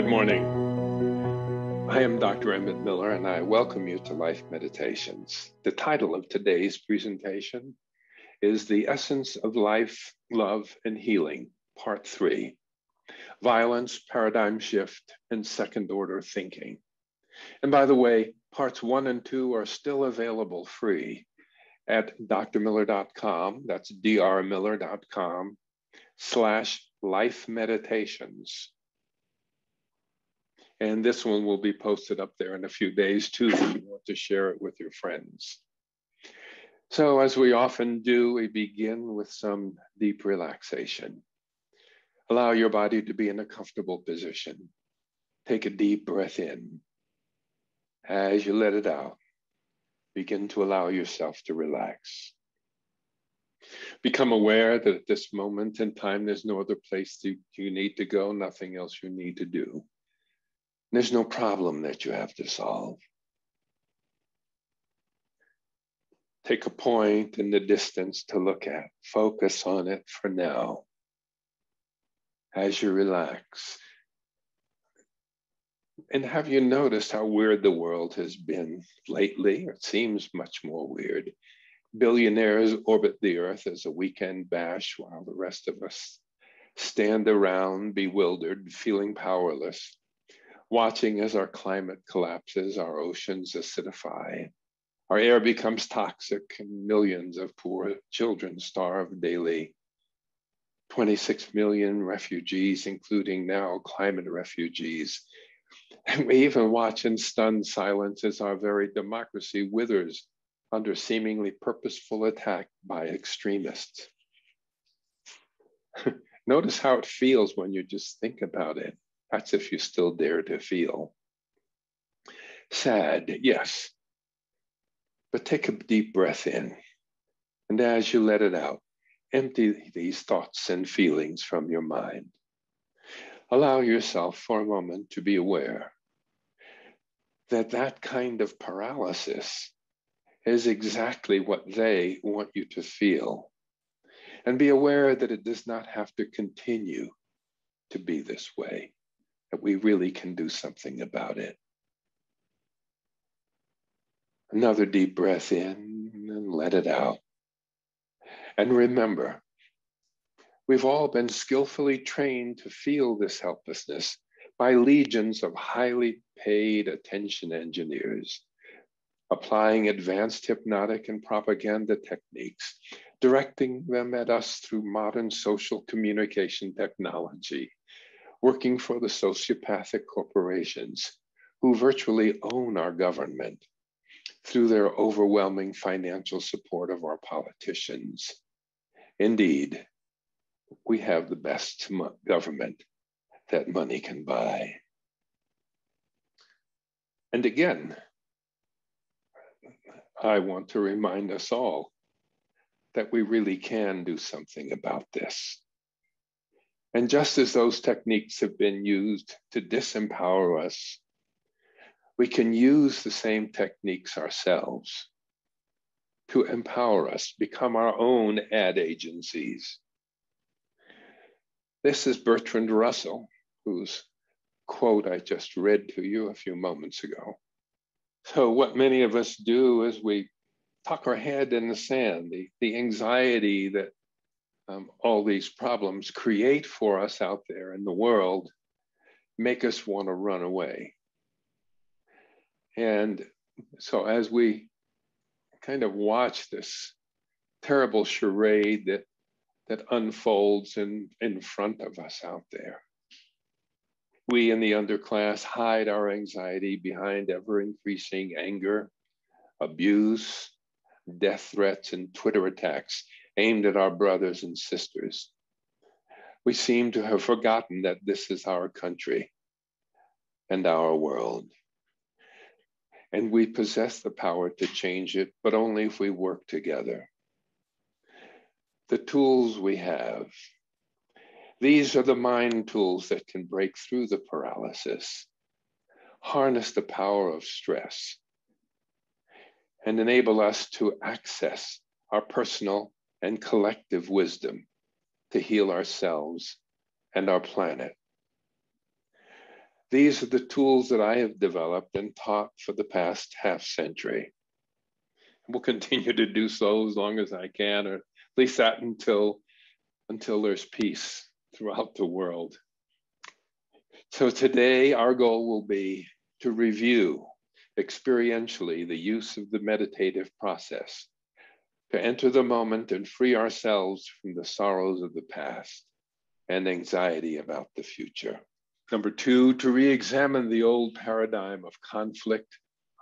Good morning. I am Dr. Emmett Miller, and I welcome you to Life Meditations. The title of today's presentation is The Essence of Life, Love, and Healing, Part 3, Violence, Paradigm Shift, and Second Order Thinking. And by the way, Parts 1 and 2 are still available free at drmiller.com, that's drmiller.com/lifemeditations. And this one will be posted up there in a few days too, if you want to share it with your friends. So as we often do, we begin with some deep relaxation. Allow your body to be in a comfortable position. Take a deep breath in. As you let it out, begin to allow yourself to relax. Become aware that at this moment in time, there's no other place you need to go, nothing else you need to do. There's no problem that you have to solve. Take a point in the distance to look at. Focus on it for now. As you relax. And have you noticed how weird the world has been lately? It seems much more weird. Billionaires orbit the earth as a weekend bash while the rest of us stand around bewildered, feeling powerless, watching as our climate collapses, our oceans acidify, our air becomes toxic, and millions of poor children starve daily. 26 million refugees, including now climate refugees. And we even watch in stunned silence as our very democracy withers under seemingly purposeful attack by extremists. Notice how it feels when you just think about it. That's if you still dare to feel. Sad, yes. But take a deep breath in. And as you let it out, empty these thoughts and feelings from your mind. Allow yourself for a moment to be aware that that kind of paralysis is exactly what they want you to feel. And be aware that it does not have to continue to be this way. That we really can do something about it. Another deep breath in and let it out. And remember, we've all been skillfully trained to feel this helplessness by legions of highly paid attention engineers, applying advanced hypnotic and propaganda techniques, directing them at us through modern social communication technology, working for the sociopathic corporations who virtually own our government through their overwhelming financial support of our politicians. Indeed, we have the best government that money can buy. And again, I want to remind us all that we really can do something about this. And just as those techniques have been used to disempower us, we can use the same techniques ourselves to empower us, become our own ad agencies. This is Bertrand Russell, whose quote I just read to you a few moments ago. So what many of us do is we tuck our head in the sand, the anxiety that all these problems create for us out there in the world make us want to run away. And so as we kind of watch this terrible charade that unfolds in front of us out there, we in the underclass hide our anxiety behind ever-increasing anger, abuse, death threats, and Twitter attacks aimed at our brothers and sisters. We seem to have forgotten that this is our country and our world. And we possess the power to change it, but only if we work together. The tools we have, these are the mind tools that can break through the paralysis, harness the power of stress, and enable us to access our personal and collective wisdom to heal ourselves and our planet. These are the tools that I have developed and taught for the past half century. Will continue to do so as long as I can, or at least that until there's peace throughout the world. So today, our goal will be to review experientially the use of the meditative process, to enter the moment and free ourselves from the sorrows of the past and anxiety about the future. Number two, to re-examine the old paradigm of conflict,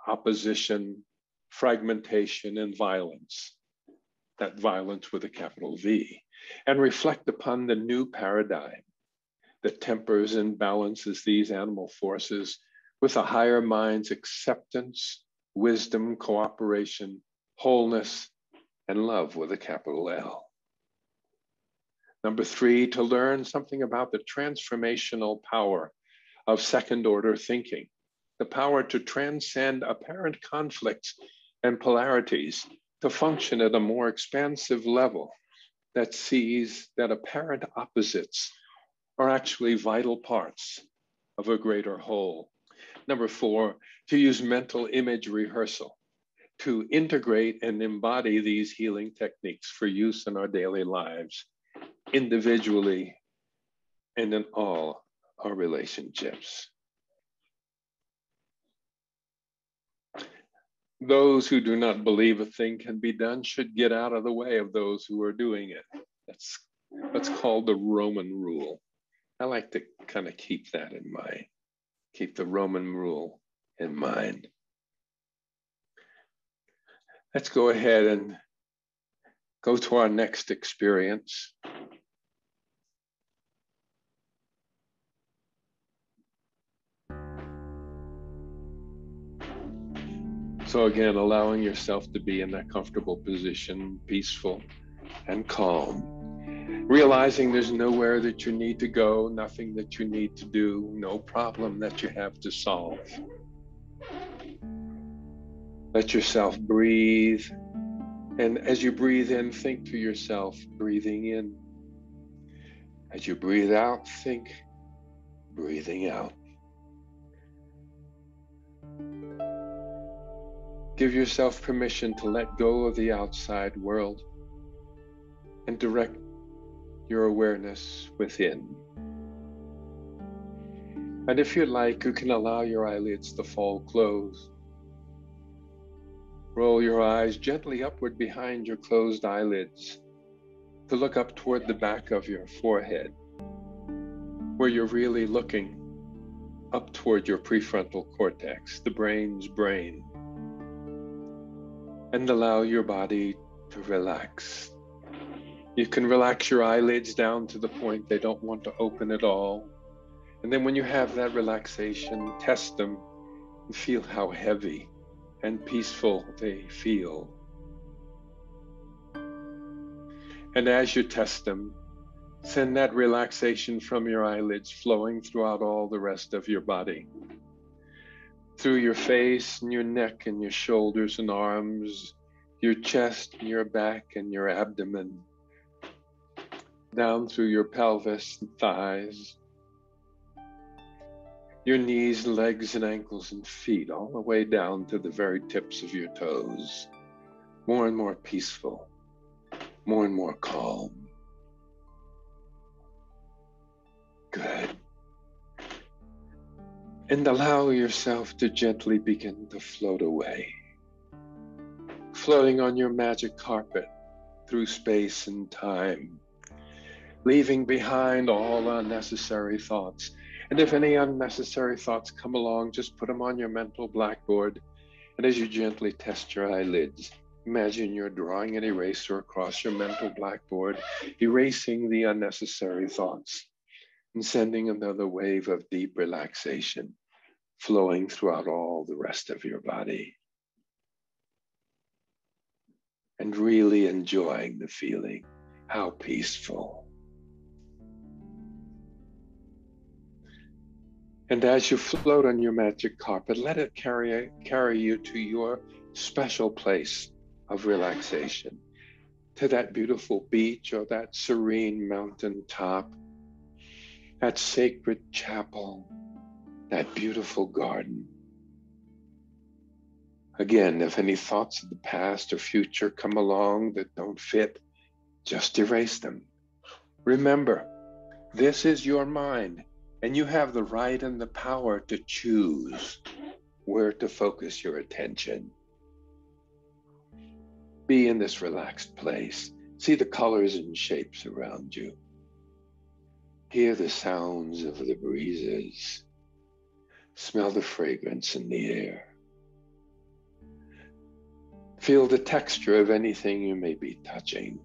opposition, fragmentation, and violence, that violence with a capital V, and reflect upon the new paradigm that tempers and balances these animal forces with a higher mind's acceptance, wisdom, cooperation, wholeness, and love with a capital L. Number three, to learn something about the transformational power of second-order thinking, the power to transcend apparent conflicts and polarities, to function at a more expansive level that sees that apparent opposites are actually vital parts of a greater whole. Number four, to use mental image rehearsal to integrate and embody these healing techniques for use in our daily lives, individually and in all our relationships. Those who do not believe a thing can be done should get out of the way of those who are doing it. That's what's called the Roman rule. I like to kind of keep that in mind, keep the Roman rule in mind. Let's go ahead and go to our next experience. So again, allowing yourself to be in that comfortable position, peaceful and calm. Realizing there's nowhere that you need to go, nothing that you need to do, no problem that you have to solve. Let yourself breathe. And as you breathe in, think to yourself, breathing in. As you breathe out, think, breathing out. Give yourself permission to let go of the outside world and direct your awareness within. And if you'd like, you can allow your eyelids to fall closed. Roll your eyes gently upward behind your closed eyelids to look up toward the back of your forehead, where you're really looking up toward your prefrontal cortex, the brain's brain. And allow your body to relax. You can relax your eyelids down to the point they don't want to open at all. And then when you have that relaxation, test them and feel how heavy and peaceful they feel. And as you test them, send that relaxation from your eyelids flowing throughout all the rest of your body. Through your face and your neck and your shoulders and arms, your chest and your back and your abdomen, down through your pelvis and thighs, your knees, legs, and ankles and feet, all the way down to the very tips of your toes. More and more peaceful, more and more calm. Good. And allow yourself to gently begin to float away, floating on your magic carpet through space and time, leaving behind all unnecessary thoughts. And if any unnecessary thoughts come along, just put them on your mental blackboard. And as you gently test your eyelids, imagine you're drawing an eraser across your mental blackboard, erasing the unnecessary thoughts and sending another wave of deep relaxation flowing throughout all the rest of your body. And really enjoying the feeling, how peaceful. And as you float on your magic carpet, let it carry you to your special place of relaxation, to that beautiful beach or that serene mountain top, that sacred chapel, that beautiful garden. Again, if any thoughts of the past or future come along that don't fit, just erase them. Remember, this is your mind, and you have the right and the power to choose where to focus your attention. Be in this relaxed place. See the colors and shapes around you. Hear the sounds of the breezes. Smell the fragrance in the air. Feel the texture of anything you may be touching.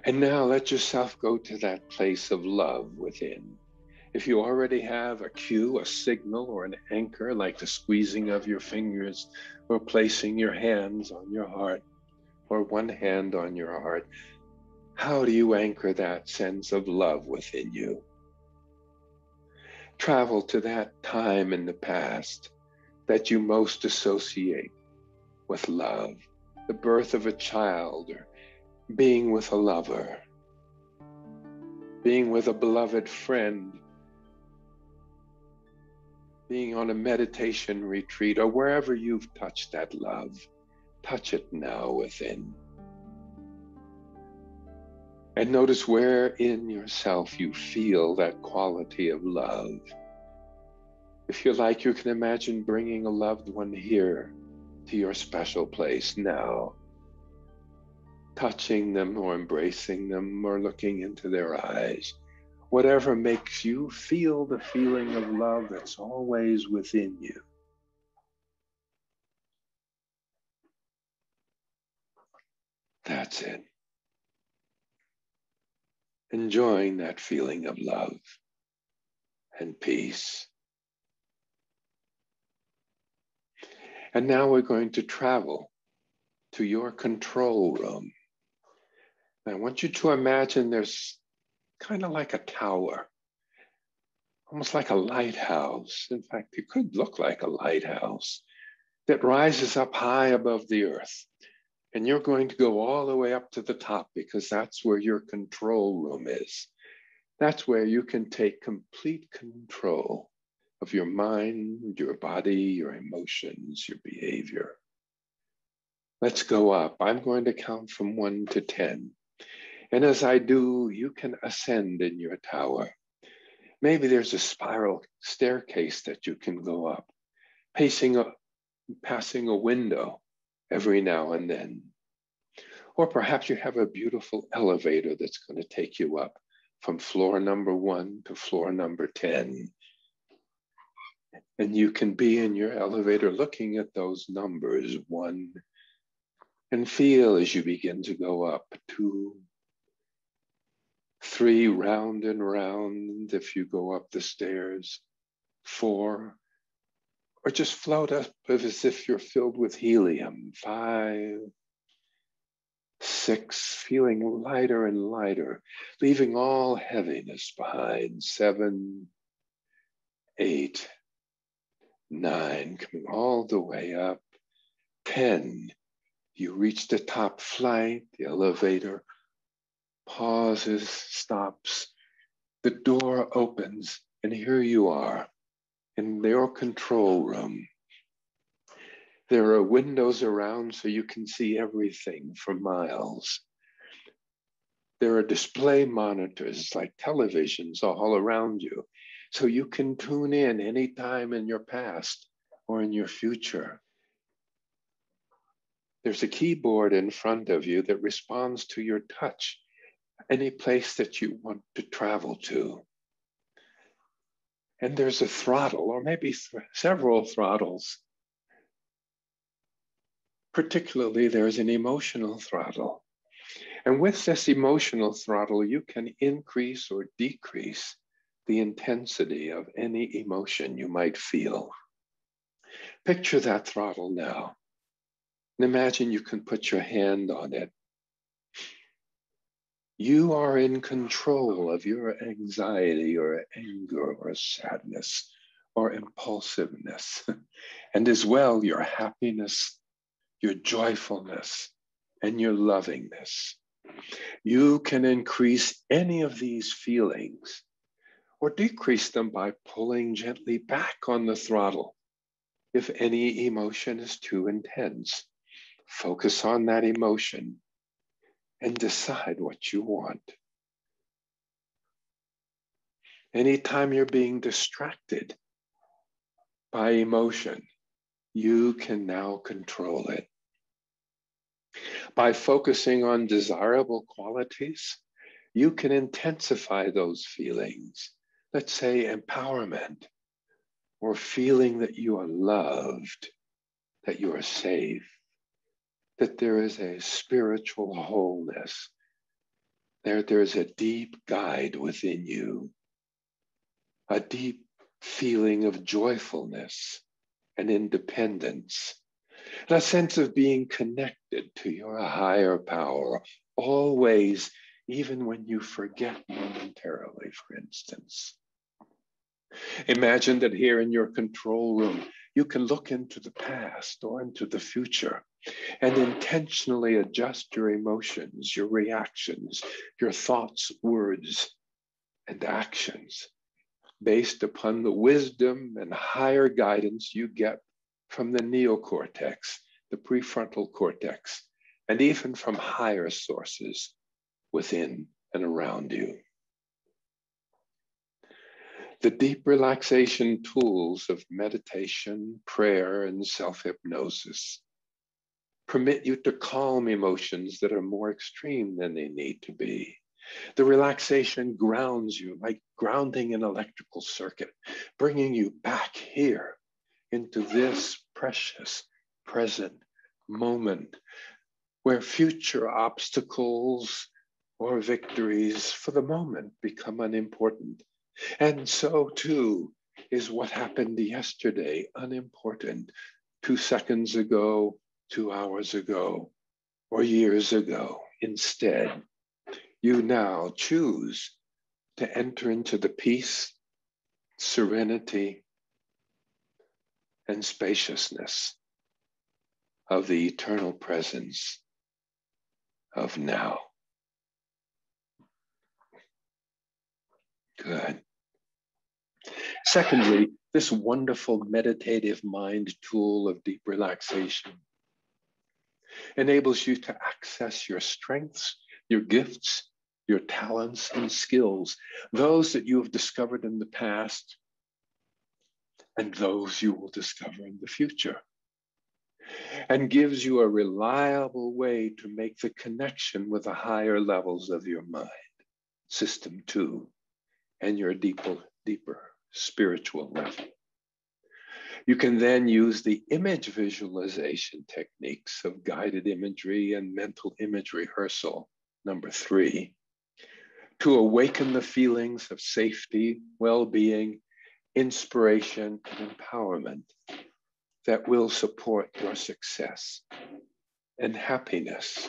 And now let yourself go to that place of love within. If you already have a cue, a signal, or an anchor, like the squeezing of your fingers, or placing your hands on your heart, or one hand on your heart, how do you anchor that sense of love within you? Travel to that time in the past that you most associate with love, the birth of a child, or being with a lover, being with a beloved friend, being on a meditation retreat, or wherever you've touched that love. Touch it now within. And notice where in yourself you feel that quality of love. If you like, you can imagine bringing a loved one here to your special place now, touching them or embracing them or looking into their eyes. Whatever makes you feel the feeling of love that's always within you. That's it. Enjoying that feeling of love and peace. And now we're going to travel to your control room. I want you to imagine there's kind of like a tower, almost like a lighthouse. In fact, it could look like a lighthouse that rises up high above the earth. And you're going to go all the way up to the top because that's where your control room is. That's where you can take complete control of your mind, your body, your emotions, your behavior. Let's go up. I'm going to count from 1 to 10. And as I do, you can ascend in your tower. Maybe there's a spiral staircase that you can go up, passing a window every now and then. Or perhaps you have a beautiful elevator that's going to take you up from floor number 1 to floor number 10. And you can be in your elevator looking at those numbers, 1, and feel as you begin to go up, 2, 3, round and round if you go up the stairs, 4, or just float up as if you're filled with helium, 5, 6, feeling lighter and lighter, leaving all heaviness behind, 7, 8, 9, coming all the way up, 10, you reach the top flight, the elevator pauses, stops, the door opens, and here you are in your control room. There are windows around so you can see everything for miles. There are display monitors like televisions all around you, so you can tune in anytime in your past or in your future. There's a keyboard in front of you that responds to your touch, any place that you want to travel to. And there's a throttle, or maybe several throttles. Particularly, there's an emotional throttle. And with this emotional throttle, you can increase or decrease the intensity of any emotion you might feel. Picture that throttle now. And imagine you can put your hand on it. You are in control of your anxiety or anger or sadness or impulsiveness, and as well your happiness, your joyfulness, and your lovingness. You can increase any of these feelings or decrease them by pulling gently back on the throttle. If any emotion is too intense, focus on that emotion and decide what you want. Anytime you're being distracted by emotion, you can now control it. By focusing on desirable qualities, you can intensify those feelings. Let's say empowerment, or feeling that you are loved, that you are safe, that there is a spiritual wholeness, there's a deep guide within you, a deep feeling of joyfulness and independence, and a sense of being connected to your higher power, always, even when you forget momentarily, for instance. Imagine that here in your control room, you can look into the past or into the future and intentionally adjust your emotions, your reactions, your thoughts, words, and actions based upon the wisdom and higher guidance you get from the neocortex, the prefrontal cortex, and even from higher sources within and around you. The deep relaxation tools of meditation, prayer, and self-hypnosis permit you to calm emotions that are more extreme than they need to be. The relaxation grounds you like grounding an electrical circuit, bringing you back here into this precious present moment where future obstacles or victories for the moment become unimportant. And so too is what happened yesterday unimportant, 2 seconds ago, 2 hours ago, or years ago. Instead, you now choose to enter into the peace, serenity, and spaciousness of the eternal presence of now. Good. Secondly, this wonderful meditative mind tool of deep relaxation enables you to access your strengths, your gifts, your talents and skills, those that you have discovered in the past and those you will discover in the future, and gives you a reliable way to make the connection with the higher levels of your mind, system 2, and your deeper spiritual level. You can then use the image visualization techniques of guided imagery and mental image rehearsal, number 3, to awaken the feelings of safety, well-being, inspiration, and empowerment that will support your success and happiness.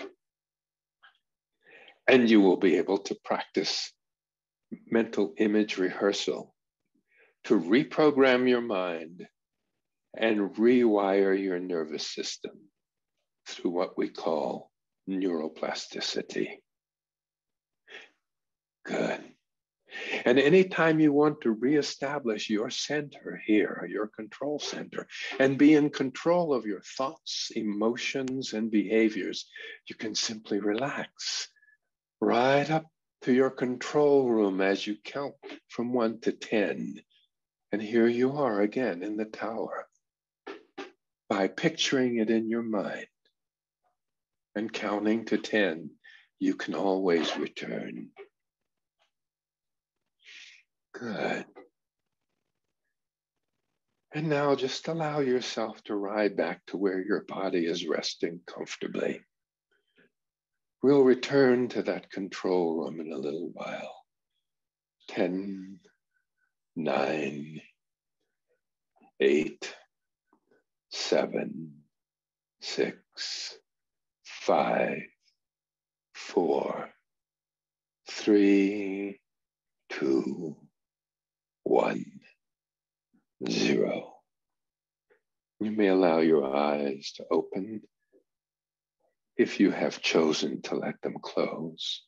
And you will be able to practice mental image rehearsal to reprogram your mind and rewire your nervous system through what we call neuroplasticity. Good. And anytime you want to reestablish your center here, your control center, and be in control of your thoughts, emotions, and behaviors, you can simply relax right up to your control room as you count from 1 to 10. And here you are again in the tower. By picturing it in your mind and counting to 10, you can always return. Good. And now just allow yourself to ride back to where your body is resting comfortably. We'll return to that control room in a little while. 10, 9, 8, 7, 6, 5, 4, 3, 2, 1, 0. You may allow your eyes to open if you have chosen to let them close.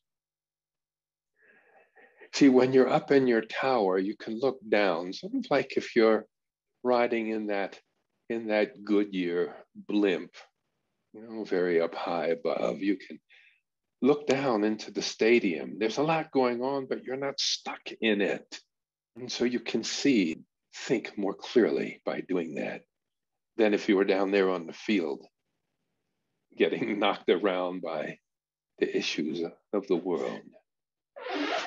See, when you're up in your tower, you can look down, sort of like if you're riding in that Goodyear blimp, very up high above. You can look down into the stadium. There's a lot going on, but you're not stuck in it. And so you can think more clearly by doing that than if you were down there on the field, getting knocked around by the issues of the world.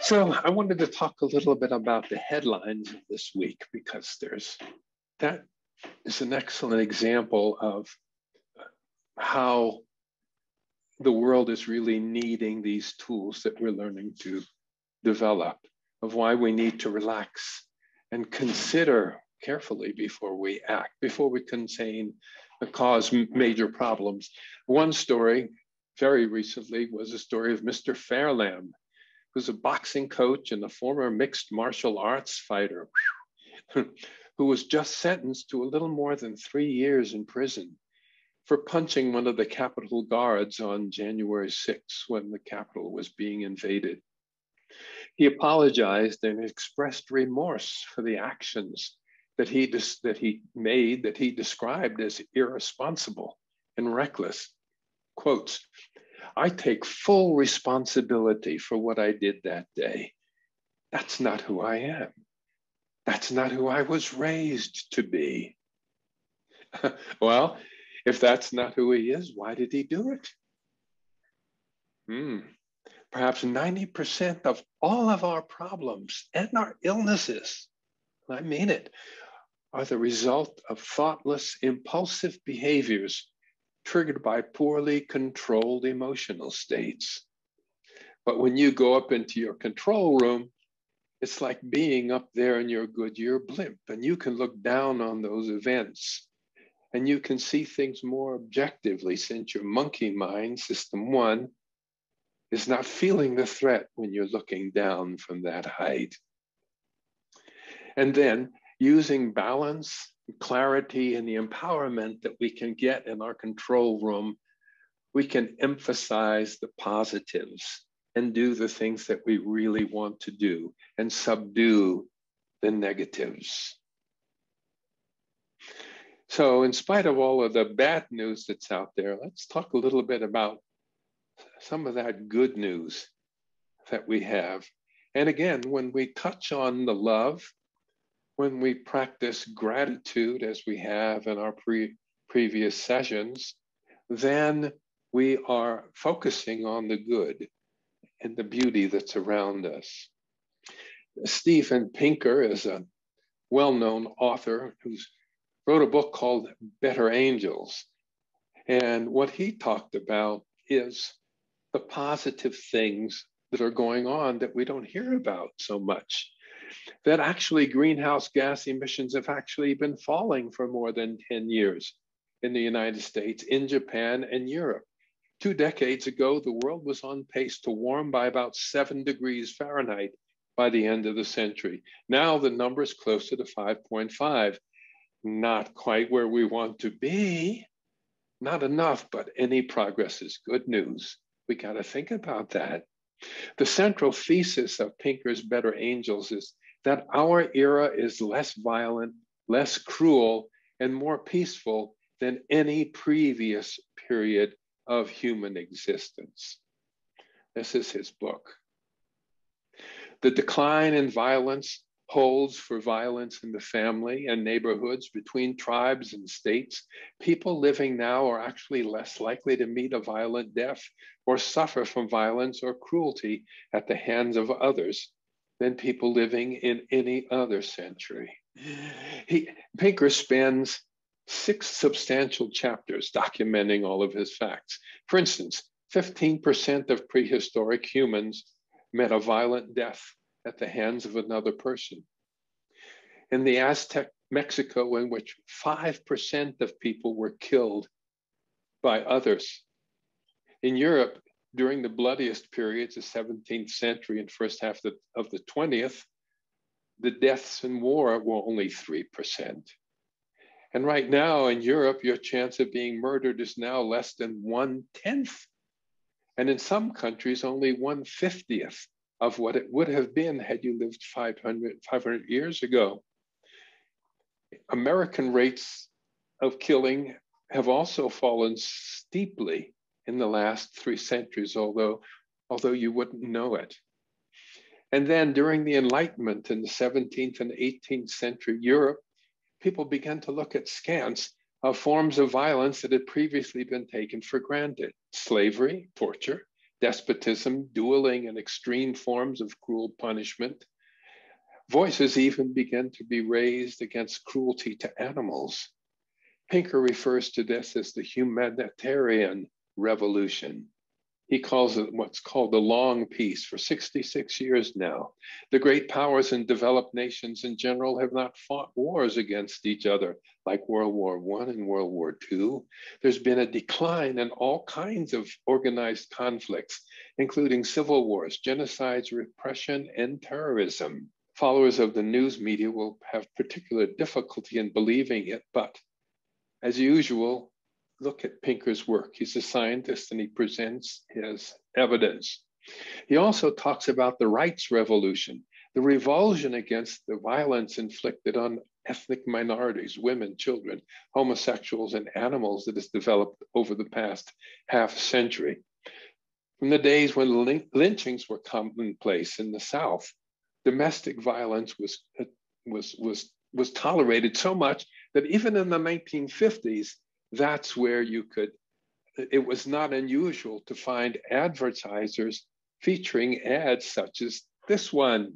So I wanted to talk a little bit about the headlines of this week, because that is an excellent example of how the world is really needing these tools that we're learning to develop, of why we need to relax and consider carefully before we act, before we cause major problems. One story very recently was a story of Mr. Fairlamb, who's a boxing coach and a former mixed martial arts fighter who was just sentenced to a little more than 3 years in prison for punching one of the Capitol guards on January 6th when the Capitol was being invaded. He apologized and expressed remorse for the actions that he described as irresponsible and reckless. Quotes, "I take full responsibility for what I did that day. That's not who I am. That's not who I was raised to be." Well, if that's not who he is, why did he do it? Perhaps 90% of all of our problems and our illnesses, I mean it, are the result of thoughtless, impulsive behaviors triggered by poorly controlled emotional states. But when you go up into your control room, it's like being up there in your Goodyear blimp, and you can look down on those events and you can see things more objectively, since your monkey mind, system 1, is not feeling the threat when you're looking down from that height. And then using balance, clarity, and the empowerment that we can get in our control room, we can emphasize the positives and do the things that we really want to do and subdue the negatives. So in spite of all of the bad news that's out there, let's talk a little bit about some of that good news that we have. And again, when we touch on the love, when we practice gratitude as we have in our previous sessions, then we are focusing on the good and the beauty that's around us. Steven Pinker is a well-known author who's wrote a book called Better Angels. And what he talked about is the positive things that are going on that we don't hear about so much. That actually greenhouse gas emissions have actually been falling for more than 10 years in the United States, in Japan, and Europe. 2 decades ago, the world was on pace to warm by about 7 degrees Fahrenheit by the end of the century. Now the number is closer to 5.5. Not quite where we want to be, not enough, but any progress is good news. We got to think about that. The central thesis of Pinker's Better Angels is that our era is less violent, less cruel, and more peaceful than any previous period of human existence. This is his book. The decline in violence holds for violence in the family and neighborhoods, between tribes and states. People living now are actually less likely to meet a violent death or suffer from violence or cruelty at the hands of others than people living in any other century. Pinker spends 6 substantial chapters documenting all of his facts. For instance, 15% of prehistoric humans met a violent death at the hands of another person. In the Aztec Mexico, in which 5% of people were killed by others. In Europe, during the bloodiest periods, the 17th century and first half of the 20th, the deaths in war were only 3%. And right now in Europe, your chance of being murdered is now less than 1/10. And in some countries, only 1/50 of what it would have been had you lived 500 years ago. American rates of killing have also fallen steeply in the last 3 centuries, although you wouldn't know it. And then during the Enlightenment in the 17th and 18th century Europe, people began to look at scans of forms of violence that had previously been taken for granted: slavery, torture, despotism, dueling, and extreme forms of cruel punishment. Voices even began to be raised against cruelty to animals. Pinker refers to this as the humanitarian revolution. He calls it what's called the long peace. For 66 years now, the great powers and developed nations in general have not fought wars against each other like World War I and World War II. There's been a decline in all kinds of organized conflicts, including civil wars, genocides, repression, and terrorism. Followers of the news media will have particular difficulty in believing it, but as usual, look at Pinker's work. He's a scientist and he presents his evidence. He also talks about the rights revolution, the revulsion against the violence inflicted on ethnic minorities, women, children, homosexuals, and animals that has developed over the past half century. From the days when lynchings were commonplace in the South, domestic violence was tolerated so much that even in the 1950s, that's where it was not unusual to find advertisers featuring ads such as this one.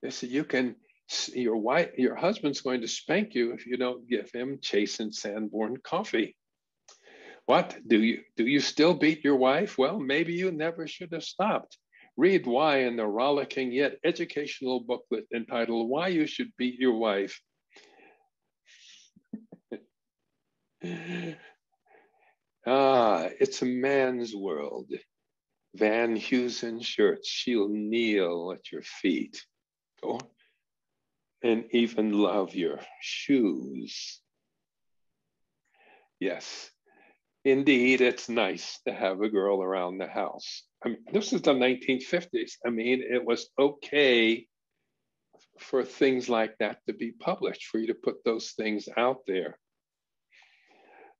They said, your husband's going to spank you if you don't give him Chase and Sanborn coffee. What, do you still beat your wife? Well, maybe you never should have stopped. Read why in the rollicking yet educational booklet entitled Why You Should Beat Your Wife. It's a man's world. Van Heusen shirts, she'll kneel at your feet. Oh, and even love your shoes. Yes, indeed, it's nice to have a girl around the house. I mean, this is the 1950s. I mean, it was okay for things like that to be published, for you to put those things out there.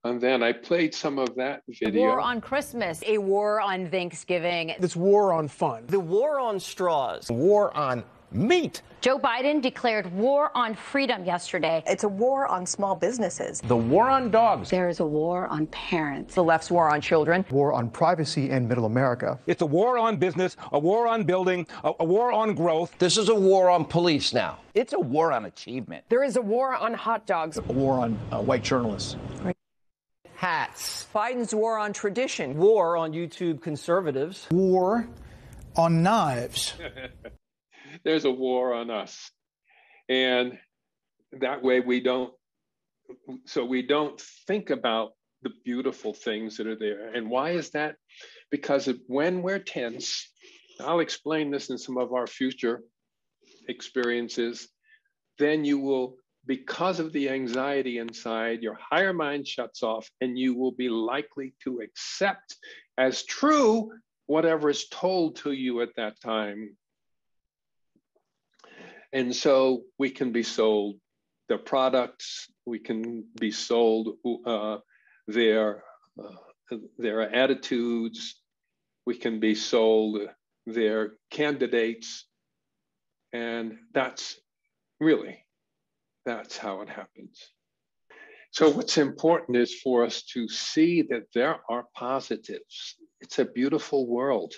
And then I played some of that video. A war on Christmas, a war on Thanksgiving. This war on fun. The war on straws. War on meat. Joe Biden declared war on freedom yesterday. It's a war on small businesses. The war on dogs. There is a war on parents. The left's war on children. War on privacy in middle America. It's a war on business, a war on building, a war on growth. This is a war on police now. It's a war on achievement. There is a war on hot dogs. A war on white journalists. Hats. Biden's war on tradition. War on YouTube conservatives. War on knives. There's a war on us. And that way we don't think about the beautiful things that are there. And why is that? Because when we're tense, I'll explain this in some of our future experiences, then you will, because of the anxiety inside, your higher mind shuts off and you will be likely to accept as true whatever is told to you at that time. And so we can be sold their products, we can be sold their attitudes, we can be sold their candidates, and that's how it happens. So what's important is for us to see that there are positives. It's a beautiful world.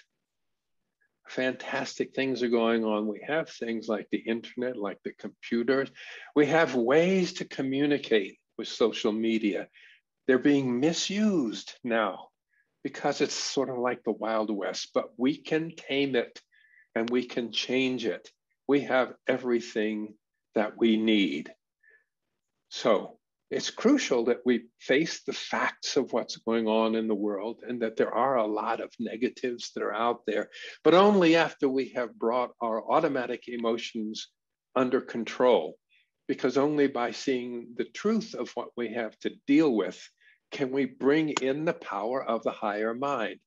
Fantastic things are going on. We have things like the internet, like the computers. We have ways to communicate with social media. They're being misused now because it's sort of like the Wild West, but we can tame it and we can change it. We have everything that we need. So it's crucial that we face the facts of what's going on in the world and that there are a lot of negatives that are out there, but only after we have brought our automatic emotions under control, because only by seeing the truth of what we have to deal with can we bring in the power of the higher mind.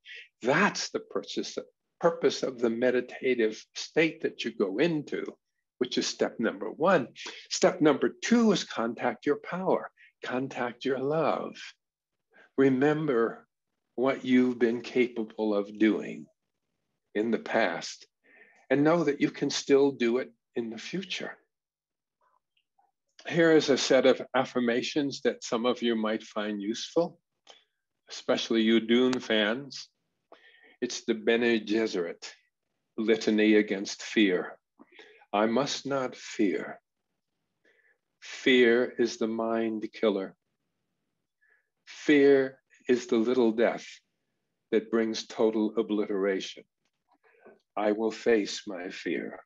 That's the purpose of the meditative state that you go into, which is step number one. Step number two is contact your power, contact your love. Remember what you've been capable of doing in the past, and know that you can still do it in the future. Here is a set of affirmations that some of you might find useful, especially you Dune fans. It's the Bene Gesserit litany against fear. I must not fear. Fear is the mind killer. Fear is the little death that brings total obliteration. I will face my fear.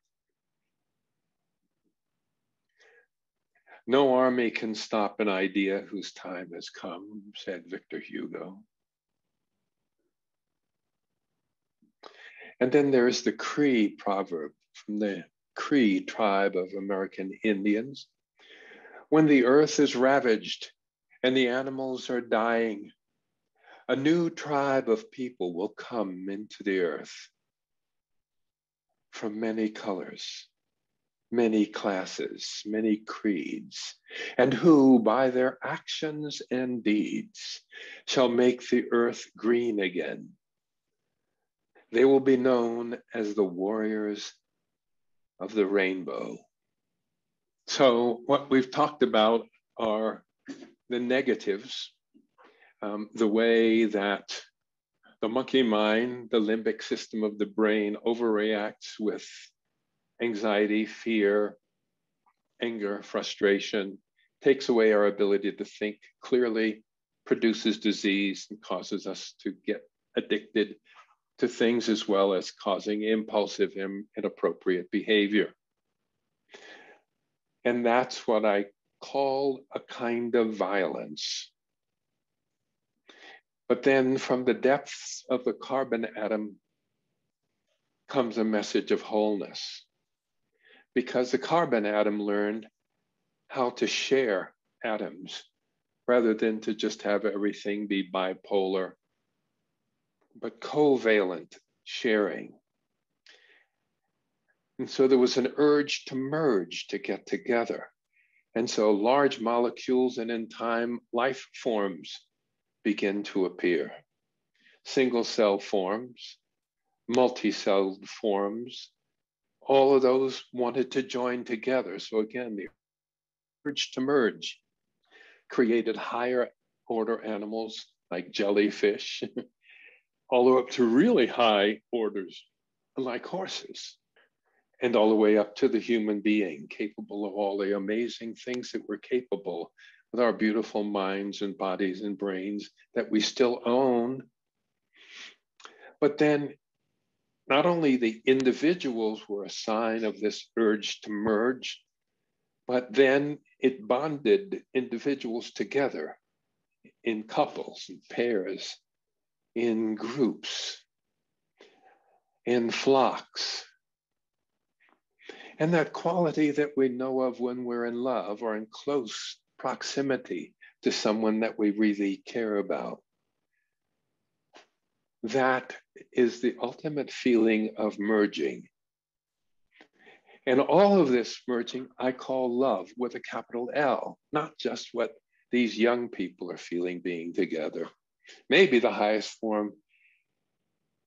No army can stop an idea whose time has come, said Victor Hugo. And then there is the Cree proverb from the Cree tribe of American Indians. When the earth is ravaged and the animals are dying, a new tribe of people will come into the earth from many colors, many classes, many creeds, and who by their actions and deeds shall make the earth green again. They will be known as the warriors of the rainbow. So what we've talked about are the negatives, the way that the monkey mind, the limbic system of the brain, overreacts with anxiety, fear, anger, frustration, takes away our ability to think clearly, produces disease, and causes us to get addicted to things, as well as causing impulsive, inappropriate behavior. And that's what I call a kind of violence. But then from the depths of the carbon atom comes a message of wholeness, because the carbon atom learned how to share atoms rather than to just have everything be bipolar, but covalent sharing. And so there was an urge to merge, to get together. And so large molecules and in time, life forms begin to appear. Single cell forms, multi-celled forms, all of those wanted to join together. So again, the urge to merge created higher order animals like jellyfish, all the way up to really high orders like horses, and all the way up to the human being, capable of all the amazing things that we're capable with our beautiful minds and bodies and brains that we still own. But then not only the individuals were a sign of this urge to merge, but then it bonded individuals together in couples, in pairs, in groups, in flocks. And that quality that we know of when we're in love or in close proximity to someone that we really care about. That is the ultimate feeling of merging. And all of this merging, I call love with a capital L, not just what these young people are feeling being together. Maybe the highest form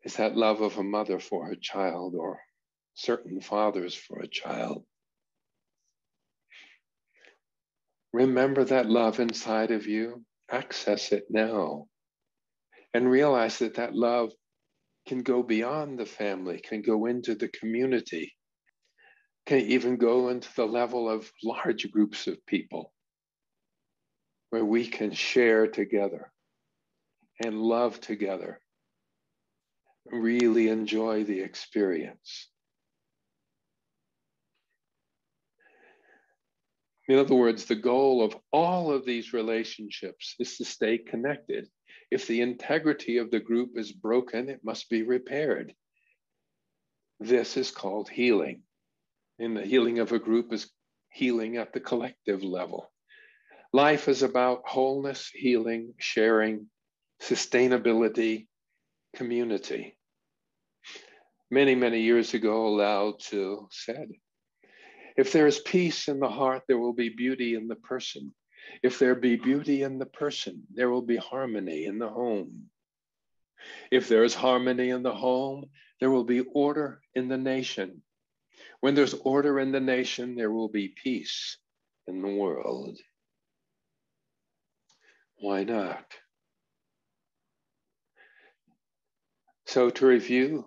is that love of a mother for her child, or certain fathers for a child. Remember that love inside of you, access it now, and realize that that love can go beyond the family, can go into the community, can even go into the level of large groups of people where we can share together and love together, really enjoy the experience. In other words, the goal of all of these relationships is to stay connected. If the integrity of the group is broken, it must be repaired. This is called healing. And the healing of a group is healing at the collective level. Life is about wholeness, healing, sharing, sustainability, community. Many, many years ago, Lao Tzu said, if there is peace in the heart, there will be beauty in the person. If there be beauty in the person, there will be harmony in the home. If there is harmony in the home, there will be order in the nation. When there's order in the nation, there will be peace in the world. Why not? So to review,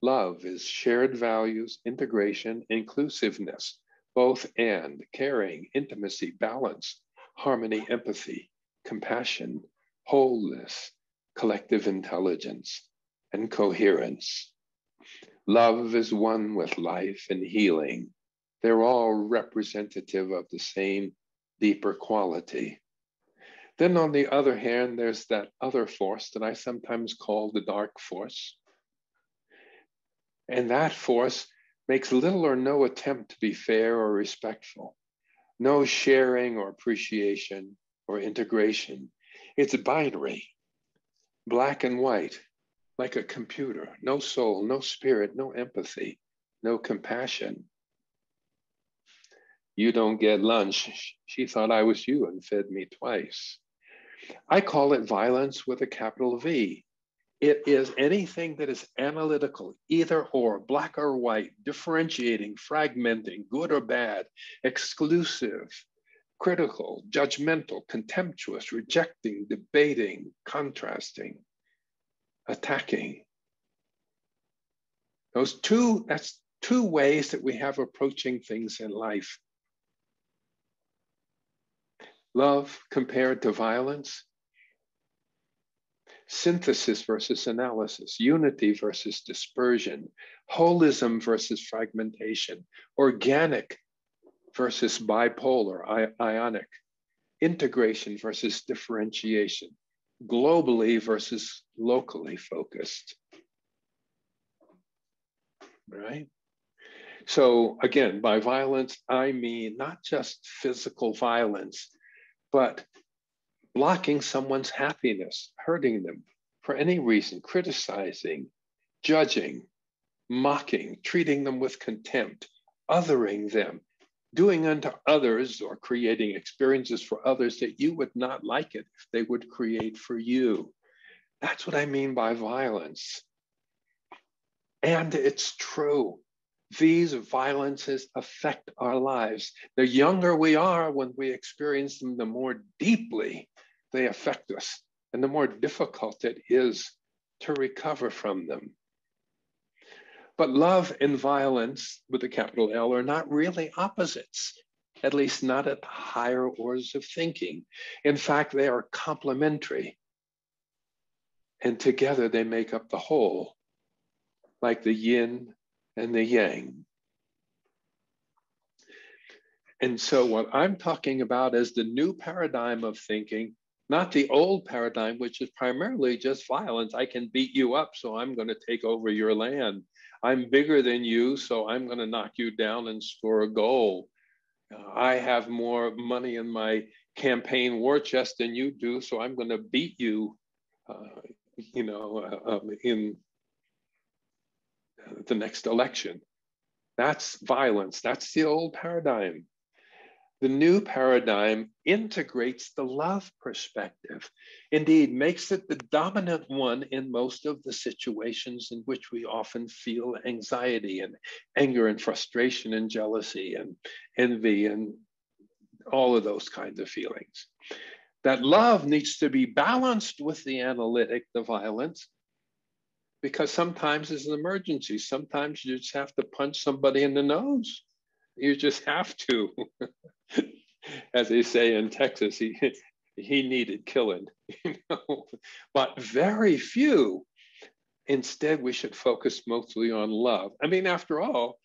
love is shared values, integration, inclusiveness, both and, caring, intimacy, balance, harmony, empathy, compassion, wholeness, collective intelligence, and coherence. Love is one with life and healing. They're all representative of the same deeper quality. Then on the other hand, there's that other force that I sometimes call the dark force. And that force makes little or no attempt to be fair or respectful. No sharing or appreciation or integration. It's binary, black and white, like a computer. No soul, no spirit, no empathy, no compassion. You don't get lunch. She thought I was you and fed me twice. I call it violence with a capital V. It is anything that is analytical, either or, black or white, differentiating, fragmenting, good or bad, exclusive, critical, judgmental, contemptuous, rejecting, debating, contrasting, attacking. That's two ways that we have approaching things in life. Love compared to violence, synthesis versus analysis, unity versus dispersion, holism versus fragmentation, organic versus bipolar, ionic, integration versus differentiation, globally versus locally focused, right? So again, by violence, I mean not just physical violence, but blocking someone's happiness, hurting them for any reason, criticizing, judging, mocking, treating them with contempt, othering them, doing unto others or creating experiences for others that you would not like it if they would create for you. That's what I mean by violence. And it's true. These violences affect our lives. The younger we are when we experience them, the more deeply they affect us, and the more difficult it is to recover from them. But love and violence, with a capital L, are not really opposites, at least not at the higher orders of thinking. In fact, they are complementary. And together they make up the whole, like the yin and the yang. And so what I'm talking about is the new paradigm of thinking, not the old paradigm, which is primarily just violence. I can beat you up, so I'm going to take over your land. I'm bigger than you, so I'm going to knock you down and score a goal. I have more money in my campaign war chest than you do, so I'm going to beat you, in the next election. That's violence. That's the old paradigm. The new paradigm integrates the love perspective, indeed makes it the dominant one in most of the situations in which we often feel anxiety and anger and frustration and jealousy and envy and all of those kinds of feelings. That love needs to be balanced with the analytic, the violence, because sometimes it's an emergency. Sometimes you just have to punch somebody in the nose. You just have to. As they say in Texas, he needed killing, But very few. Instead, we should focus mostly on love. I mean, after all,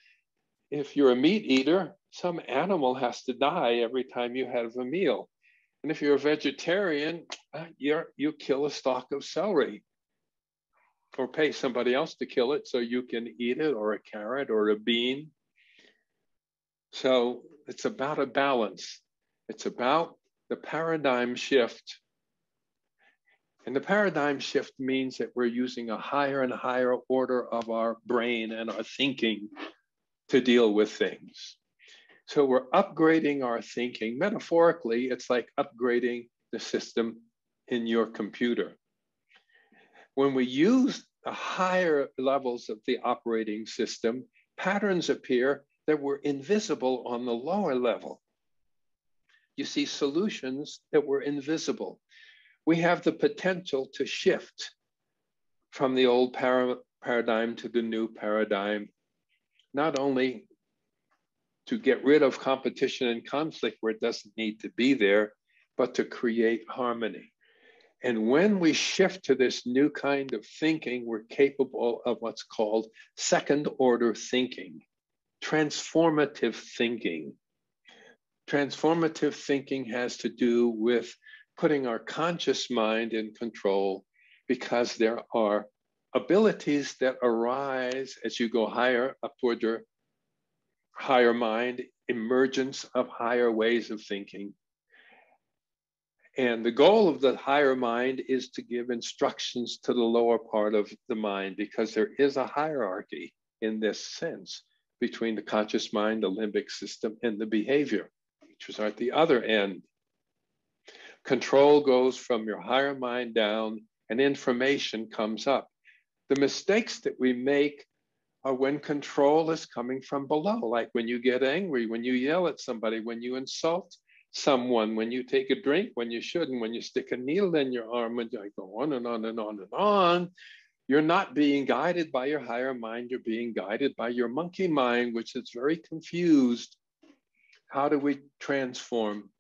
if you're a meat eater, some animal has to die every time you have a meal. And if you're a vegetarian, you kill a stalk of celery or pay somebody else to kill it so you can eat it, or a carrot or a bean. So it's about a balance. It's about the paradigm shift. And the paradigm shift means that we're using a higher and higher order of our brain and our thinking to deal with things. So we're upgrading our thinking. Metaphorically, it's like upgrading the system in your computer. When we use the higher levels of the operating system, patterns appear that were invisible on the lower level. You see solutions that were invisible. We have the potential to shift from the old paradigm to the new paradigm, not only to get rid of competition and conflict where it doesn't need to be there, but to create harmony. And when we shift to this new kind of thinking, we're capable of what's called second order thinking, transformative thinking. Transformative thinking has to do with putting our conscious mind in control, because there are abilities that arise as you go higher up toward your higher mind, emergence of higher ways of thinking. And the goal of the higher mind is to give instructions to the lower part of the mind, because there is a hierarchy in this sense between the conscious mind, the limbic system, and the behavior, which is at the other end. Control goes from your higher mind down and information comes up. The mistakes that we make are when control is coming from below, like when you get angry, when you yell at somebody, when you insult someone, when you take a drink, when you shouldn't, when you stick a needle in your arm, and I go on and on and on and on. You're not being guided by your higher mind, you're being guided by your monkey mind, which is very confused. How do we transform?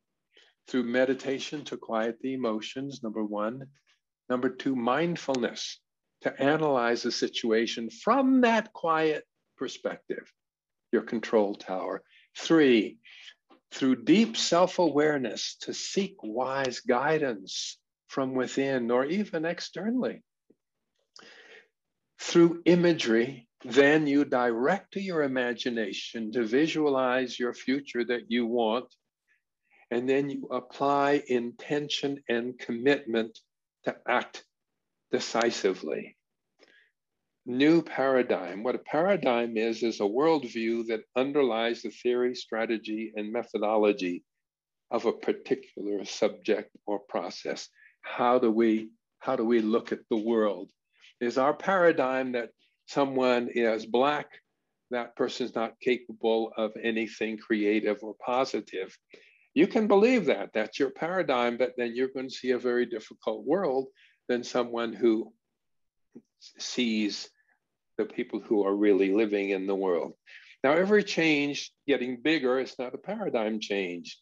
Through meditation to quiet the emotions, number one. Number two, mindfulness, to analyze the situation from that quiet perspective, your control tower. Three, through deep self-awareness, to seek wise guidance from within or even externally. Through imagery, then you direct to your imagination to visualize your future that you want, and then you apply intention and commitment to act decisively. New paradigm. What a paradigm is a worldview that underlies the theory, strategy, and methodology of a particular subject or process. How do we look at the world? Is our paradigm that someone is Black, that person's not capable of anything creative or positive? You can believe that, that's your paradigm, but then you're going to see a very difficult world than someone who sees the people who are really living in the world. Now, every change getting bigger is not a paradigm change.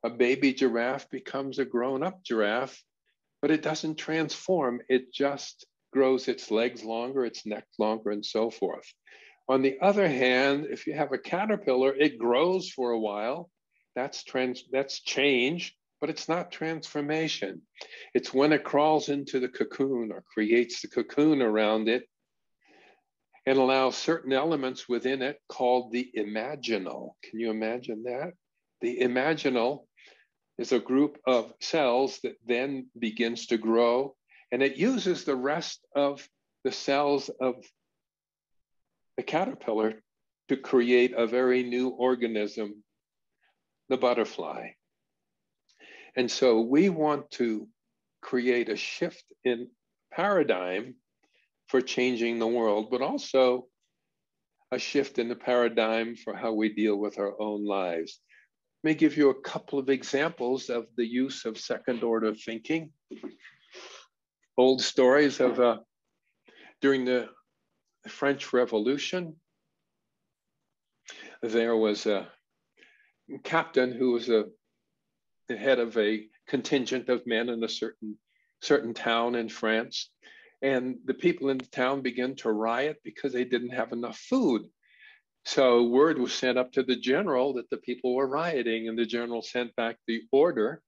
A baby giraffe becomes a grown-up giraffe, but it doesn't transform. It just grows its legs longer, its neck longer, and so forth. On the other hand, if you have a caterpillar, it grows for a while. That's change, but it's not transformation. It's when it crawls into the cocoon or creates the cocoon around it and allows certain elements within it called the imaginal. Can you imagine that? The imaginal is a group of cells that then begins to grow, and it uses the rest of the cells of the caterpillar to create a very new organism, the butterfly. And so we want to create a shift in paradigm for changing the world, but also a shift in the paradigm for how we deal with our own lives. Let me give you a couple of examples of the use of second order thinking. Old stories of during the French Revolution, there was a captain who was the head of a contingent of men in a certain town in France. And the people in the town began to riot because they didn't have enough food. So word was sent up to the general that the people were rioting, and the general sent back the order,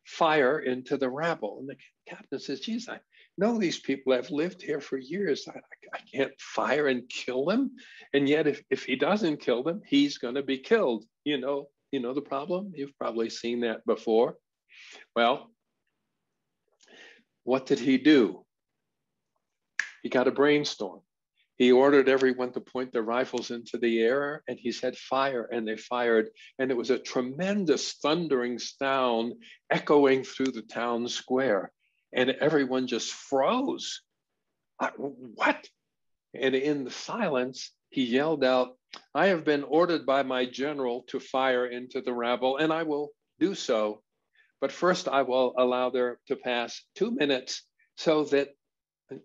fire into the rabble. And the captain says, geez, I know these people have lived here for years. I can't fire and kill them. And yet if he doesn't kill them, he's going to be killed. You know the problem? You've probably seen that before. Well, What did he do? He got a brainstorm. He ordered everyone to point their rifles into the air, and he said, fire, and they fired. And it was a tremendous thundering sound echoing through the town square. And everyone just froze. What? And in the silence, he yelled out, I have been ordered by my general to fire into the rabble, and I will do so. But first, I will allow there to pass 2 minutes so that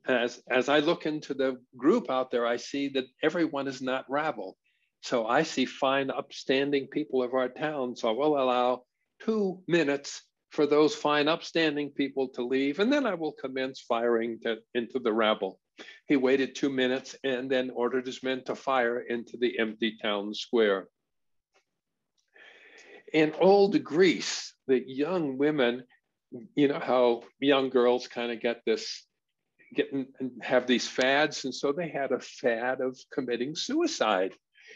as I look into the group out there, I see that everyone is not rabble. So I see fine, upstanding people of our town. So I will allow 2 minutes for those fine, upstanding people to leave, and then I will commence firing into the rabble. He waited 2 minutes and then ordered his men to fire into the empty town square. In old Greece, the young women, you know how young girls kind of have these fads, and so they had a fad of committing suicide.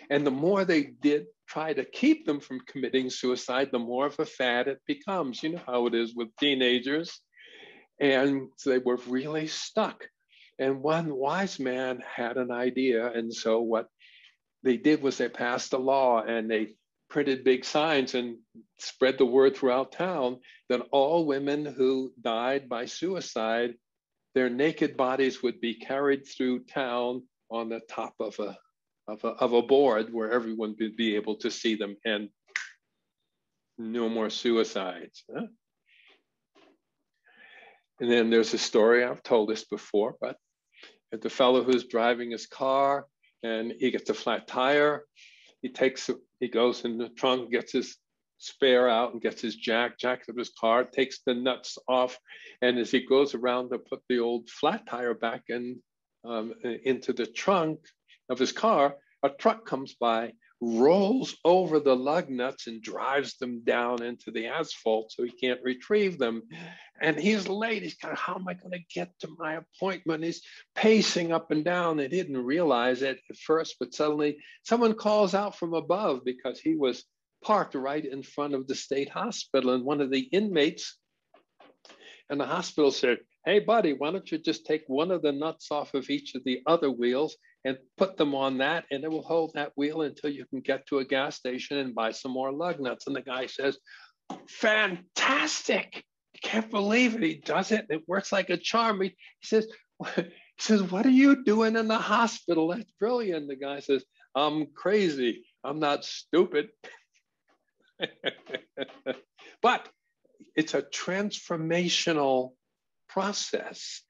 And the more they did try to keep them from committing suicide, the more of a fad it becomes. You know how it is with teenagers. And so they were really stuck. And one wise man had an idea. And so what they did was they passed a law, and they printed big signs and spread the word throughout town that all women who died by suicide, their naked bodies would be carried through town on the top of a board where everyone would be able to see them, and no more suicides. Huh? And then there's a story, I've told this before, but the fellow who's driving his car and he gets a flat tire, he goes in the trunk, gets his spare out and gets his jacks of his car, takes the nuts off, and as he goes around to put the old flat tire back into the trunk of his car, a truck comes by, rolls over the lug nuts and drives them down into the asphalt so he can't retrieve them. And he's late. He's kind of, how am I going to get to my appointment? He's pacing up and down. They didn't realize it at first, but suddenly someone calls out from above because he was parked right in front of the state hospital. And one of the inmates in the hospital said, hey, buddy, why don't you just take one of the nuts off of each of the other wheels and put them on that, and it will hold that wheel until you can get to a gas station and buy some more lug nuts. And the guy says, fantastic. I can't believe it. He does it. It works like a charm. He says, what are you doing in the hospital? That's brilliant. The guy says, I'm crazy. I'm not stupid. But it's a transformational process.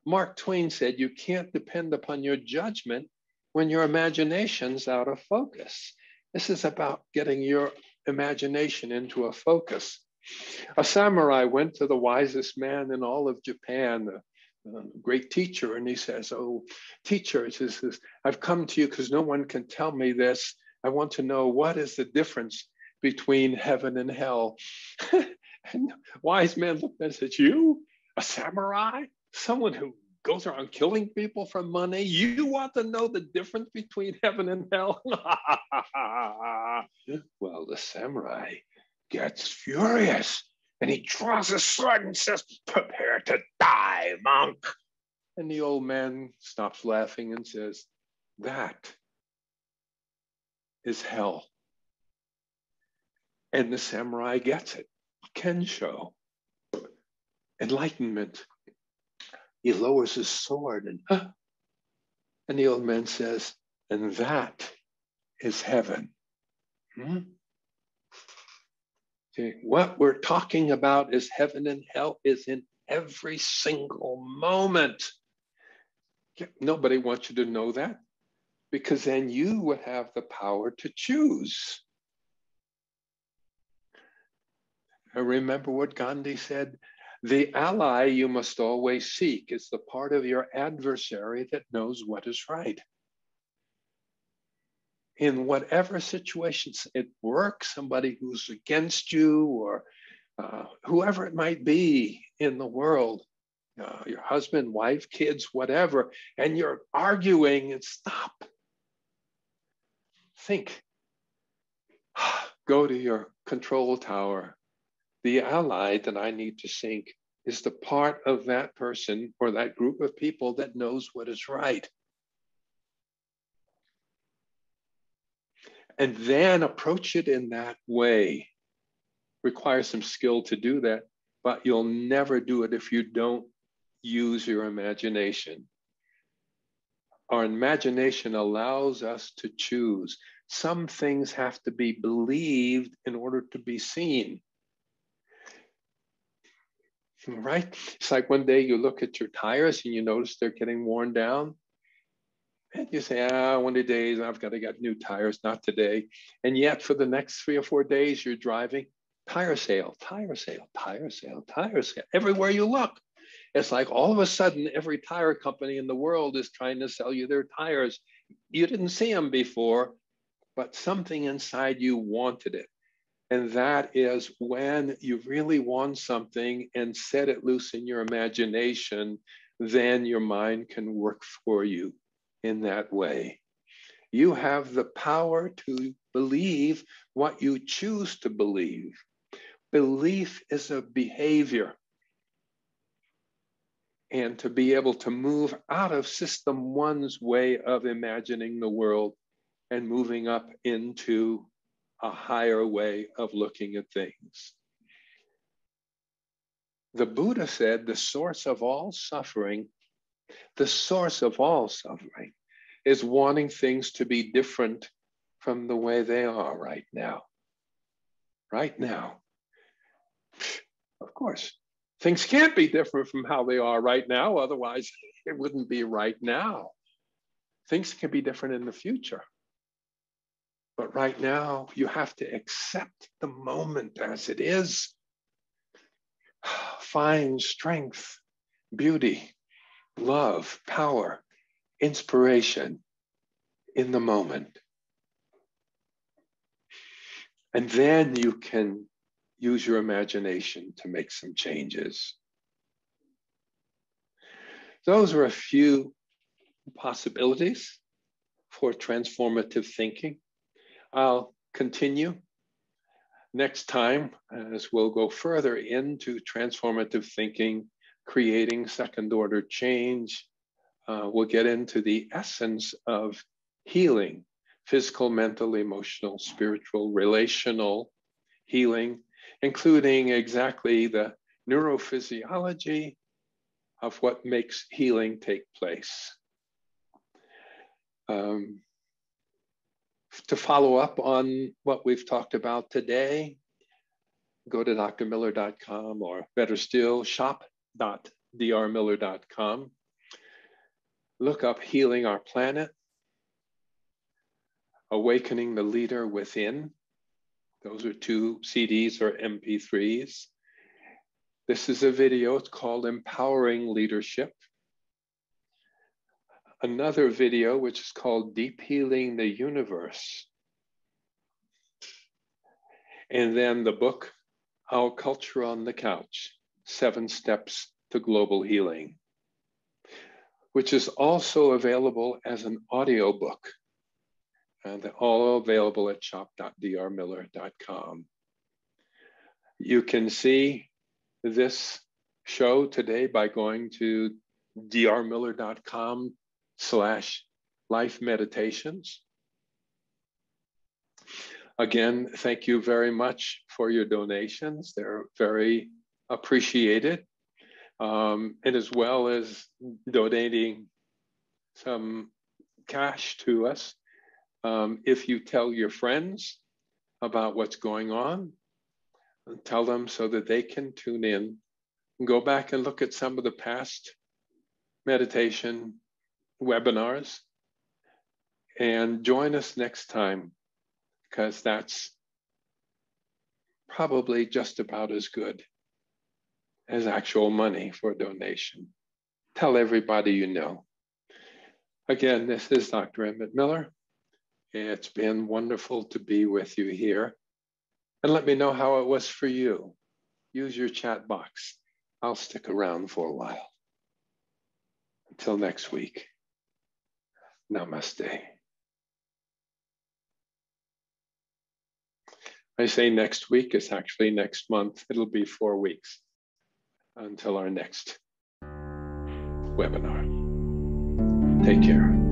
Mark Twain said, you can't depend upon your judgment when your imagination's out of focus. This is about getting your imagination into a focus. A samurai went to the wisest man in all of Japan, a great teacher, and he says, oh, teacher, he says, I've come to you because no one can tell me this. I want to know, what is the difference between heaven and hell? And wise man looked and said, you, a samurai? Someone who goes around killing people for money? You want to know the difference between heaven and hell? Well, the samurai gets furious and he draws a sword and says, prepare to die, monk. And the old man stops laughing and says, that is hell. And the samurai gets it. Kensho, enlightenment. He lowers his sword and the old man says, and that is heaven. Okay. What we're talking about is heaven and hell is in every single moment. Nobody wants you to know that, because then you would have the power to choose. I remember what Gandhi said, the ally you must always seek is the part of your adversary that knows what is right. In whatever situations at work, somebody who's against you, or whoever it might be in the world, your husband, wife, kids, whatever, and you're arguing, and stop. Think. Go to your control tower. The ally that I need to seek is the part of that person or that group of people that knows what is right. And then approach it in that way. Requires some skill to do that, but you'll never do it if you don't use your imagination. Our imagination allows us to choose. Some things have to be believed in order to be seen. Right? It's like one day you look at your tires and you notice they're getting worn down. And you say, one of the days I've got to get new tires, not today. And yet for the next 3 or 4 days you're driving, tire sale, tire sale, tire sale, tire sale. Everywhere you look, it's like all of a sudden every tire company in the world is trying to sell you their tires. You didn't see them before, but something inside you wanted it. And that is when you really want something and set it loose in your imagination, then your mind can work for you in that way. You have the power to believe what you choose to believe. Belief is a behavior. And to be able to move out of system one's way of imagining the world and moving up into a higher way of looking at things. The Buddha said the source of all suffering is wanting things to be different from the way they are right now. Right now. Of course, things can't be different from how they are right now, otherwise it wouldn't be right now. Things can be different in the future. But right now, you have to accept the moment as it is. Find strength, beauty, love, power, inspiration in the moment. And then you can use your imagination to make some changes. Those are a few possibilities for transformative thinking. I'll continue next time as we'll go further into transformative thinking, creating second order change. We'll get into the essence of healing, physical, mental, emotional, spiritual, relational healing, including exactly the neurophysiology of what makes healing take place. To follow up on what we've talked about today, go to drmiller.com or better still, shop.drmiller.com. Look up Healing Our Planet, Awakening the Leader Within. Those are 2 CDs or MP3s. This is a video, it's called Empowering Leadership. Another video, which is called Deep Healing the Universe. And then the book, Our Culture on the Couch, 7 Steps to Global Healing, which is also available as an audiobook. And they're all available at shop.drmiller.com. You can see this show today by going to drmiller.com/life meditations. Again, thank you very much for your donations. They're very appreciated. And as well as donating some cash to us, if you tell your friends about what's going on, tell them so that they can tune in and go back and look at some of the past meditation webinars and join us next time, because that's probably just about as good as actual money for a donation. Tell everybody you know. Again, this is Dr. Emmett Miller. It's been wonderful to be with you here. And let me know how it was for you. Use your chat box. I'll stick around for a while. Until next week, namaste. I say next week, it's actually next month. It'll be 4 weeks. until our next webinar. Take care.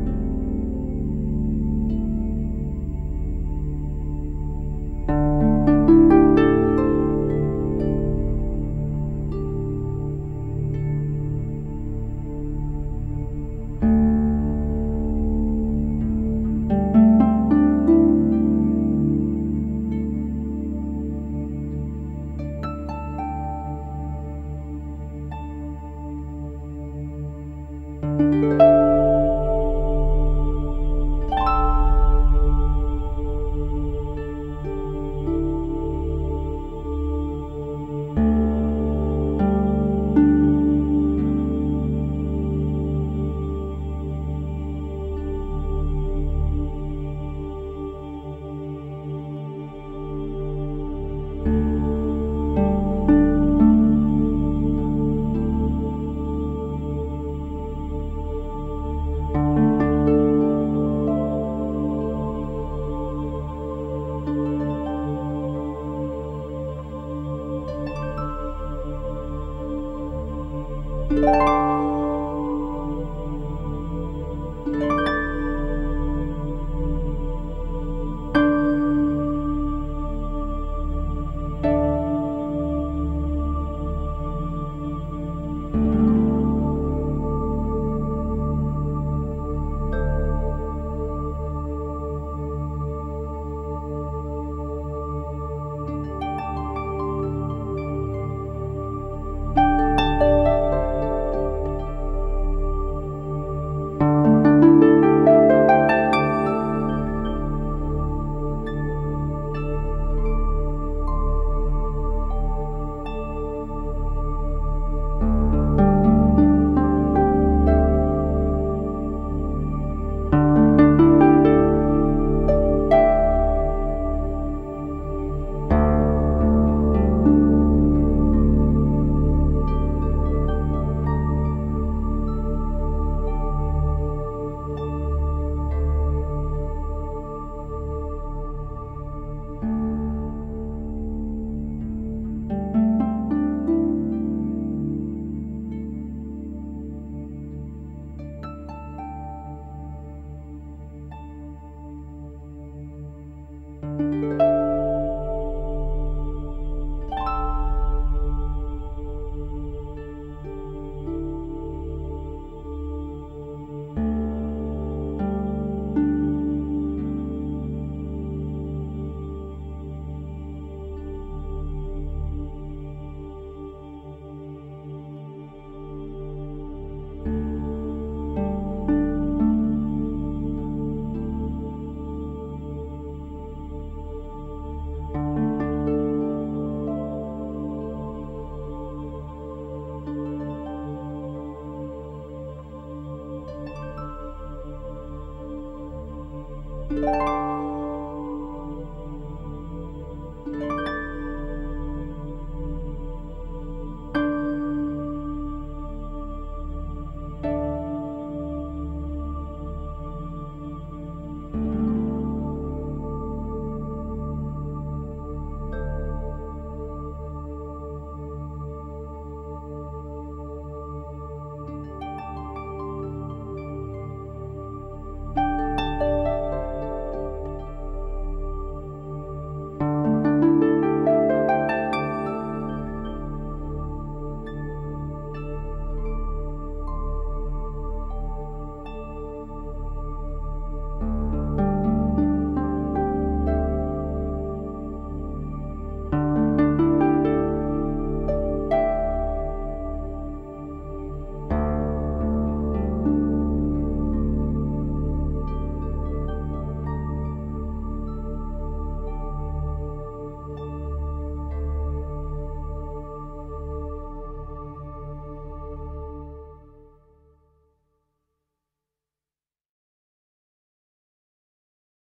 you